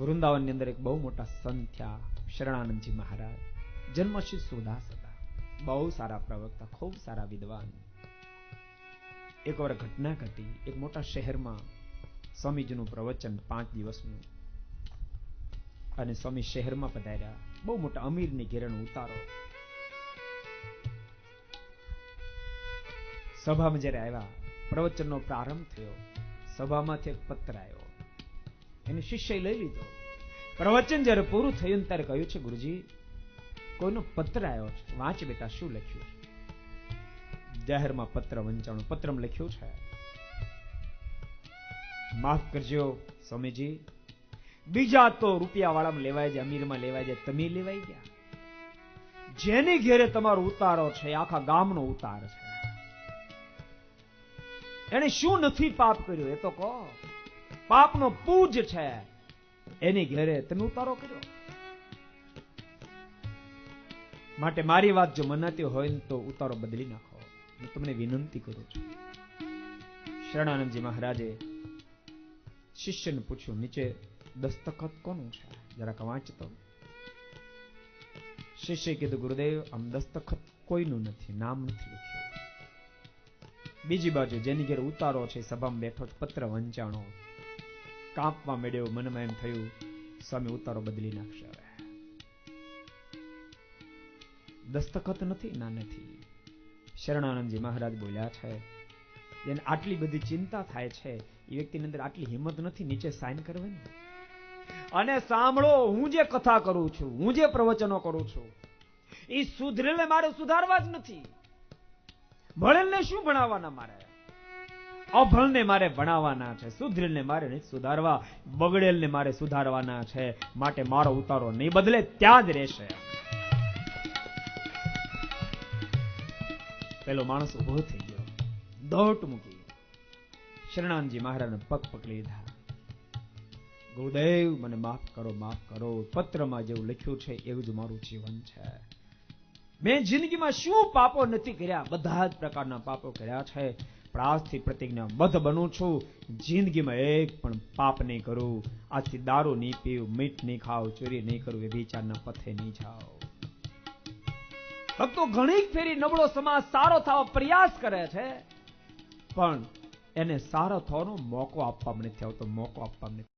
વૃંદાવનની અંદર એક બહુ મોટા સંત થયા, શરણાનંદજી મહારાજ. જન્મ શ્રી સુદાસ હતા, બહુ સારા પ્રવક્તા, ખૂબ સારા વિદ્વાન. એક વાર ઘટના ઘટી, એક મોટા શહેરમાં સ્વામીજીનું પ્રવચન 5 દિવસનું, અને સ્વામી શહેરમાં પધાર્યા. બહુ મોટા અમીરની ઘેરનો ઉતારો. સભામાં જયારે આવ્યા, પ્રવચનનો પ્રારંભ થયો, સભામાંથી એક પત્ર આવ્યો. એને શિષ્ય લઈ લીધો. પ્રવચન જયારે પૂરું થયું ત્યારે કહ્યું છે, ગુરુજી કોઈનો પત્ર આવ્યો છે, વાંચ બેટા શું લખ્યું છે. જાહેરમાં પત્ર વંચાણું. પત્રમાં લખ્યું છે, માફ કરજો સ્વામીજી, બીજા તો રૂપિયા વાળામાં લેવાય જાય, અમીરમાં લેવાય જાય, તમે લેવાઈ ગયા. જેની ઘેરે તમારો ઉતારો છે આખા ગામનો ઉતાર છે. એને શું નથી પાપ કર્યું એ તો કહો. પાપનો પૂજ છે, એની ઘેરે તમે ઉતારો કર્યો. માટે મારી વાત જો મનાતી હોય ને તો ઉતારો બદલી નાખો, હું તમને વિનંતી કરું છું. શરણાનંદજી મહારાજે શિષ્યને પૂછ્યું, નીચે દસ્તખત કોનું છે, જરાક વાંચતો. શિષ્ય કીધું, ગુરુદેવ આમ દસ્તખત કોઈનું નથી, નામ નથી લખ્યું. બીજી બાજુ જેની ઘેર ઉતારો છે સભામાં બેઠો, પત્ર વંચાણો, કાંપવા મળ્યો. મનમાં એમ થયું, સ્વામી ઉતારો બદલી નાખશે. હવે દસ્તખત નથી, ના નથી. શરણાનંદજી મહારાજ બોલ્યા છે, જેને આટલી બધી ચિંતા થાય છે એ વ્યક્તિની અંદર આટલી હિંમત નથી નીચે સાઇન કરવાની. અને સાંભળો, હું જે કથા કરું છું, હું જે પ્રવચનો કરું છું, એ સુધરેલે મારે સુધારવા જ નથી. ભણેલને શું ભણાવવાના મારે? અભણને મારે ભણાવવાના છે. સુધરેલને મારે નહીં સુધારવા, બગડેલને મારે સુધારવાના છે. માટે મારો ઉતારો નહીં બદલે, ત્યાં જ રહેશે. પેલો માણસ ઉભો થઈ ગયો, દોટ મૂકી શરણાનંદજી મહારાજને પગ પકડી લીધા. ગુરુદેવ મને માફ કરો, માફ કરો. પત્રમાં જેવું લખ્યું છે એવું જ મારું જીવન છે. મેં જિંદગીમાં શું પાપો નથી કર્યા, બધા જ પ્રકારના પાપો કર્યા છે. પણ આજથી પ્રતિજ્ઞાબદ્ધ બનું છું, જિંદગીમાં એક પણ પાપ નહીં કરું. આજથી દારૂ નહીં પીવું, મીઠ નહીં ખાવ, ચોરી નહીં કરું, વ્યભિચારના પથે નહીં જાઓ. ભક્તો ઘણી ફેરી નબળો સમાજ સારો થવા પ્રયાસ કરે છે, પણ એને સારો થવાનો મોકો આપવામાં નથી આવતો, મોકો આપવામાં નથી.